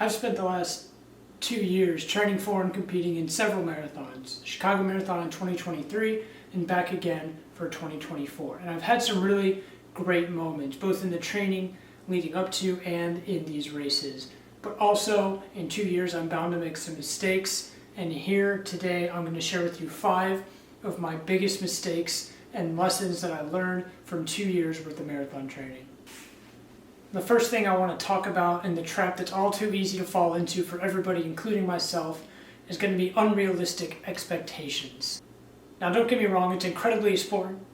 I've spent the last 2 years training for and competing in several marathons, Chicago Marathon in 2023 and back again for 2024. And I've had some really great moments, both in the training leading up to and in these races. But also in 2 years, I'm bound to make some mistakes. And here today, I'm going to share with you 5 of my biggest mistakes and lessons that I learned from 2 years worth of marathon training. The first thing I want to talk about, and the trap that's all too easy to fall into for everybody, including myself, is going to be unrealistic expectations. Now, don't get me wrong, it's incredibly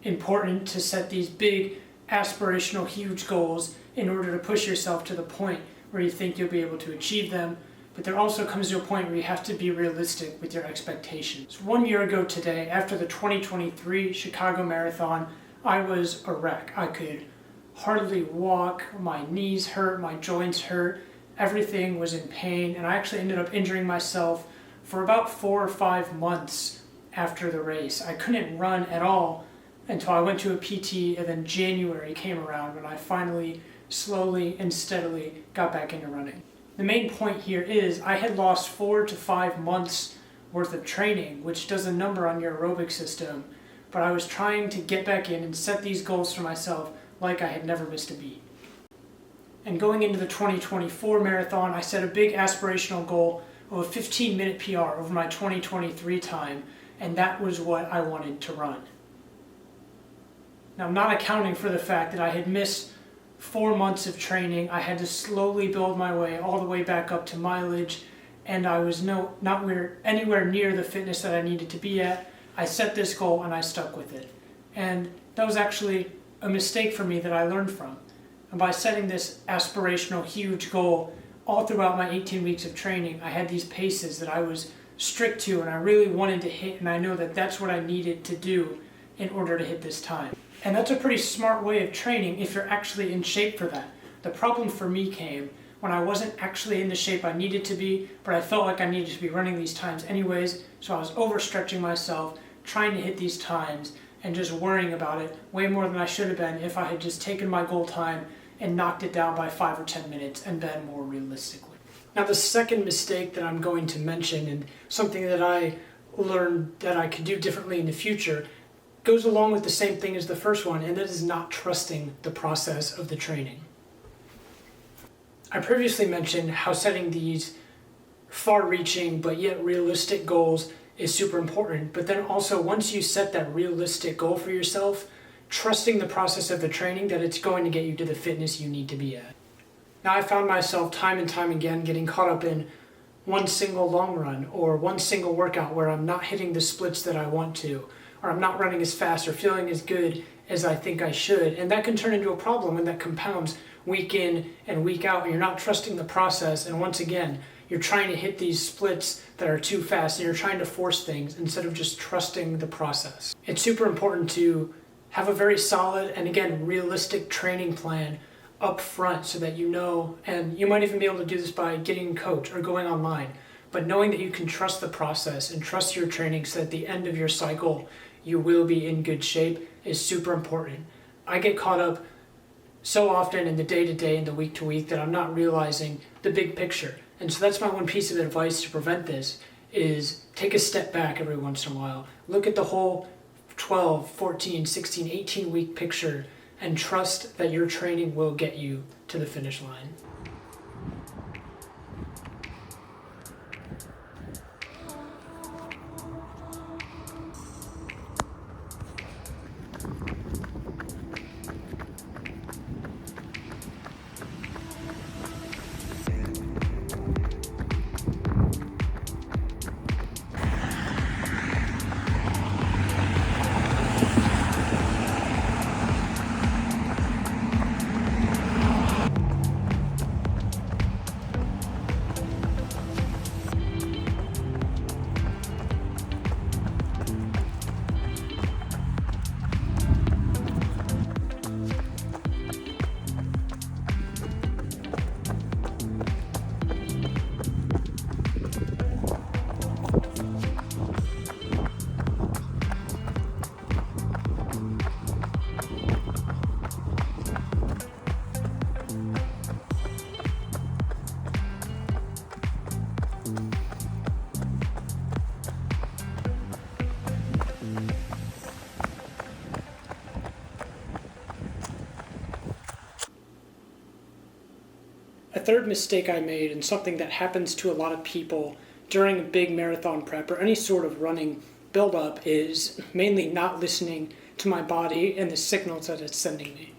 important to set these big, aspirational, huge goals in order to push yourself to the point where you think you'll be able to achieve them. But there also comes to a point where you have to be realistic with your expectations. 1 year ago today, after the 2023 Chicago Marathon, I was a wreck. I could hardly walk, my knees hurt, my joints hurt, everything was in pain, and I actually ended up injuring myself for about 4 or 5 months after the race. I couldn't run at all until I went to a PT, and then January came around when I finally, slowly and steadily got back into running. The main point here is I had lost 4 to 5 months worth of training, which does a number on your aerobic system, but I was trying to get back in and set these goals for myself like I had never missed a beat. And going into the 2024 marathon, I set a big aspirational goal of a 15-minute PR over my 2023 time, and that was what I wanted to run. Now, I'm not accounting for the fact that I had missed 4 months of training. I had to slowly build my way all the way back up to mileage, and I was not anywhere near the fitness that I needed to be at. I set this goal and I stuck with it. And that was actually a mistake for me that I learned from. And by setting this aspirational, huge goal all throughout my 18 weeks of training, I had these paces that I was strict to and I really wanted to hit, and I know that that's what I needed to do in order to hit this time. And that's a pretty smart way of training if you're actually in shape for that. The problem for me came when I wasn't actually in the shape I needed to be, but I felt like I needed to be running these times anyways, so I was overstretching myself, trying to hit these times, and just worrying about it way more than I should have been if I had just taken my goal time and knocked it down by 5 or 10 minutes and been more realistically. Now, the second mistake that I'm going to mention, and something that I learned that I could do differently in the future, goes along with the same thing as the first one, and that is not trusting the process of the training. I previously mentioned how setting these far-reaching but yet realistic goals is super important, but then also once you set that realistic goal for yourself, trusting the process of the training that it's going to get you to the fitness you need to be at. Now, I found myself time and time again getting caught up in one single long run or one single workout where I'm not hitting the splits that I want to, or I'm not running as fast or feeling as good as I think I should, and that can turn into a problem, and that compounds week in and week out, and you're not trusting the process, and once again, you're trying to hit these splits that are too fast, and you're trying to force things instead of just trusting the process. It's super important to have a very solid and, again, realistic training plan up front so that you know, and you might even be able to do this by getting a coach or going online, but knowing that you can trust the process and trust your training so that at the end of your cycle, you will be in good shape is super important. I get caught up so often in the day-to-day and the week-to-week that I'm not realizing the big picture. And so that's my one piece of advice to prevent this, is take a step back every once in a while. Look at the whole 12, 14, 16, 18 week picture and trust that your training will get you to the finish line. A third mistake I made, and something that happens to a lot of people during a big marathon prep or any sort of running build-up, is mainly not listening to my body and the signals that it's sending me.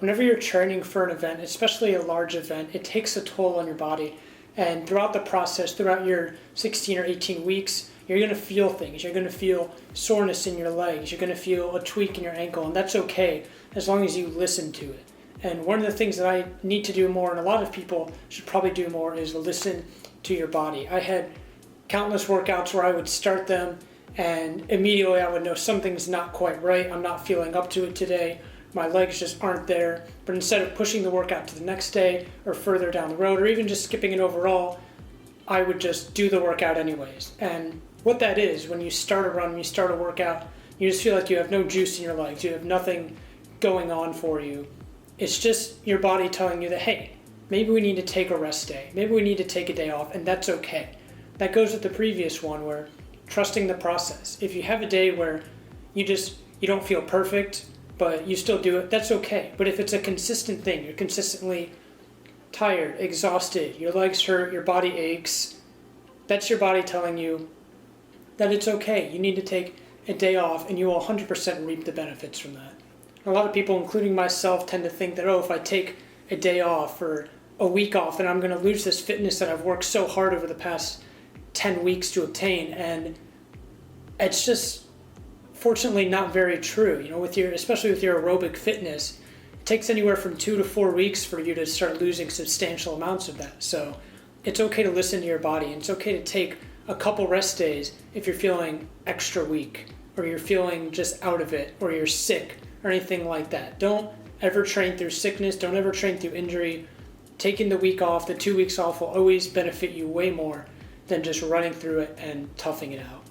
Whenever you're training for an event, especially a large event, it takes a toll on your body. And throughout the process, throughout your 16 or 18 weeks, you're going to feel things. You're going to feel soreness in your legs. You're going to feel a tweak in your ankle, and that's okay as long as you listen to it. And one of the things that I need to do more, and a lot of people should probably do more, is listen to your body. I had countless workouts where I would start them, and immediately I would know something's not quite right. I'm not feeling up to it today. My legs just aren't there. But instead of pushing the workout to the next day or further down the road, or even just skipping it overall, I would just do the workout anyways. And what that is, when you start a run, when you start a workout, you just feel like you have no juice in your legs. You have nothing going on for you. It's just your body telling you that, hey, maybe we need to take a rest day. Maybe we need to take a day off, and that's okay. That goes with the previous one, where trusting the process. If you have a day where you don't feel perfect, but you still do it, that's okay. But if it's a consistent thing, you're consistently tired, exhausted, your legs hurt, your body aches, that's your body telling you that it's okay. You need to take a day off, and you will 100% reap the benefits from that. A lot of people, including myself, tend to think that, if I take a day off or a week off, then I'm going to lose this fitness that I've worked so hard over the past 10 weeks to obtain. And it's just fortunately not very true. Especially with your aerobic fitness, it takes anywhere from 2 to 4 weeks for you to start losing substantial amounts of that. So it's okay to listen to your body, and it's okay to take a couple rest days if you're feeling extra weak, or you're feeling just out of it, or you're sick, or anything like that. Don't ever train through sickness. Don't ever train through injury. Taking the week off, the 2 weeks off, will always benefit you way more than just running through it and toughing it out.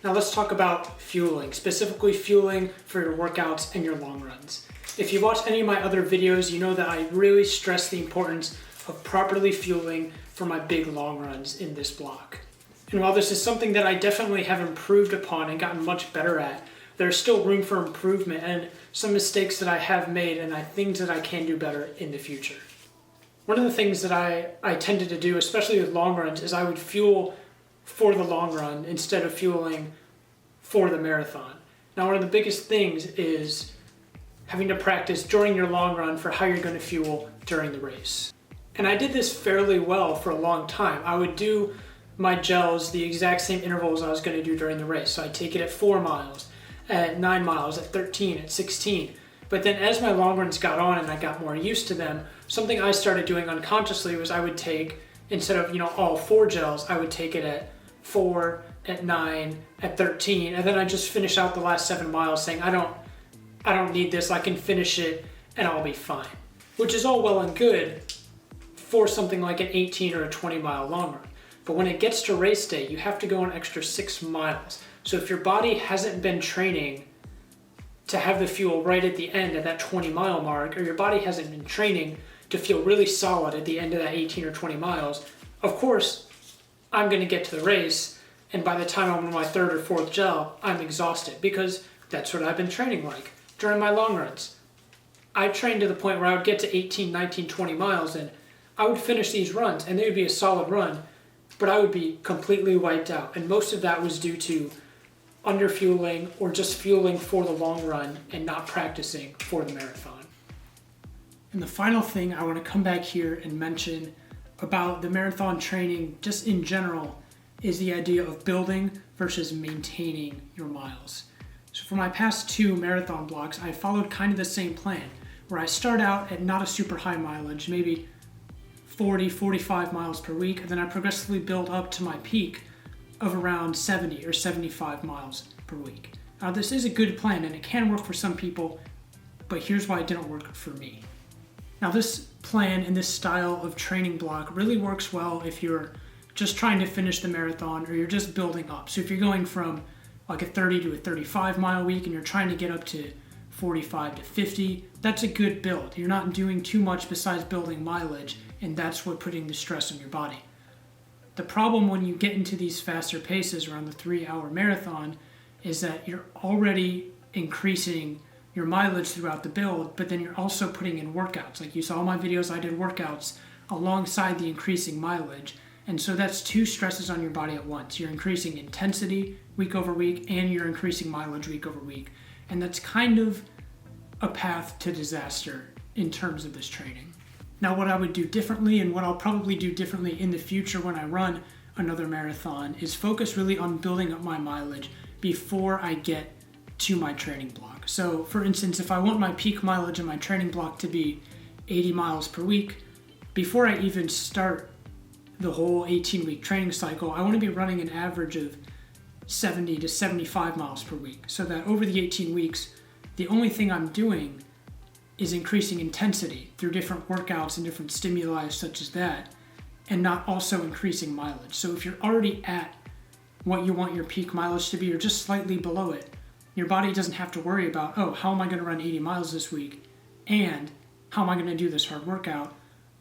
Now let's talk about fueling, specifically fueling for your workouts and your long runs. If you've watched any of my other videos, you know that I really stress the importance of properly fueling for my big long runs in this block. And while this is something that I definitely have improved upon and gotten much better at, there's still room for improvement and some mistakes that I have made, and things that I can do better in the future. One of the things that I tended to do, especially with long runs, is I would fuel for the long run instead of fueling for the marathon. Now, one of the biggest things is having to practice during your long run for how you're going to fuel during the race. And I did this fairly well for a long time. I would do my gels the exact same intervals I was going to do during the race. So I'd take it at 4 miles, at 9 miles, at 13, at 16. But then as my long runs got on and I got more used to them, something I started doing unconsciously was I would take, instead of all 4 gels, I would take it at 4, at 9, at 13, and then I just finish out the last 7 miles saying, I don't need this, I can finish it and I'll be fine. Which is all well and good for something like an 18 or a 20 mile long run. But when it gets to race day, you have to go an extra 6 miles. So if your body hasn't been training to have the fuel right at the end at that 20 mile mark, or your body hasn't been training to feel really solid at the end of that 18 or 20 miles, of course, I'm going to get to the race, and by the time I'm on my 3rd or 4th gel, I'm exhausted, because that's what I've been training like during my long runs. I trained to the point where I would get to 18, 19, 20 miles, and I would finish these runs, and they would be a solid run, but I would be completely wiped out. And most of that was due to underfueling or just fueling for the long run and not practicing for the marathon. And the final thing I want to come back here and mention about the marathon training just in general is the idea of building versus maintaining your miles. So for my past 2 marathon blocks, I followed kind of the same plan, where I start out at not a super high mileage, maybe 40, 45 miles per week, and then I progressively build up to my peak of around 70 or 75 miles per week. Now this is a good plan and it can work for some people, but here's why it didn't work for me. Now this plan and this style of training block really works well if you're just trying to finish the marathon or you're just building up. So if you're going from like a 30 to a 35 mile week and you're trying to get up to 45 to 50, that's a good build. You're not doing too much besides building mileage, and that's what putting the stress on your body. The problem when you get into these faster paces around the 3-hour marathon is that you're already increasing your mileage throughout the build, but then you're also putting in workouts. Like you saw in my videos, I did workouts alongside the increasing mileage. And so that's two stresses on your body at once. You're increasing intensity week over week, and you're increasing mileage week over week. And that's kind of a path to disaster in terms of this training. Now, what I would do differently, and what I'll probably do differently in the future when I run another marathon, is focus really on building up my mileage before I get to my training block. So for instance, if I want my peak mileage in my training block to be 80 miles per week, before I even start the whole 18-week training cycle, I want to be running an average of 70 to 75 miles per week, so that over the 18 weeks, the only thing I'm doing is increasing intensity through different workouts and different stimuli such as that, and not also increasing mileage. So if you're already at what you want your peak mileage to be, or just slightly below it, your body doesn't have to worry about, oh, how am I going to run 80 miles this week? And how am I going to do this hard workout?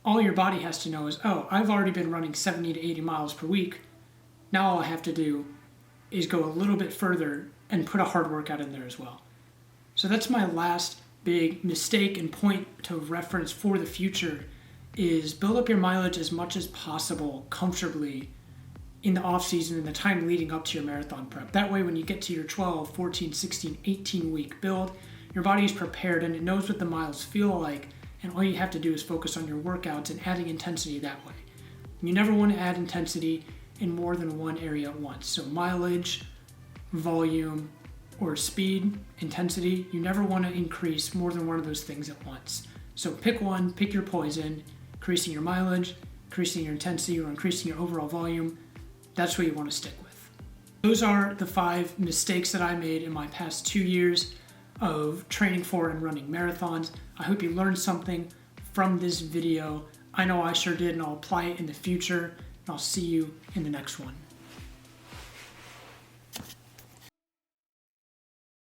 All your body has to know is, oh, I've already been running 70 to 80 miles per week. Now all I have to do is go a little bit further and put a hard workout in there as well. So that's my last big mistake and point to reference for the future, is build up your mileage as much as possible comfortably in the off season and the time leading up to your marathon prep. That way when you get to your 12, 14, 16, 18 week build, your body is prepared and it knows what the miles feel like, and all you have to do is focus on your workouts and adding intensity that way. You never want to add intensity in more than one area at once. So mileage, volume, or speed, intensity, you never want to increase more than one of those things at once. So pick one, pick your poison, increasing your mileage, increasing your intensity, or increasing your overall volume. That's what you want to stick with. Those are the 5 mistakes that I made in my past 2 years of training for and running marathons. I hope you learned something from this video. I know I sure did, and I'll apply it in the future. And I'll see you in the next one.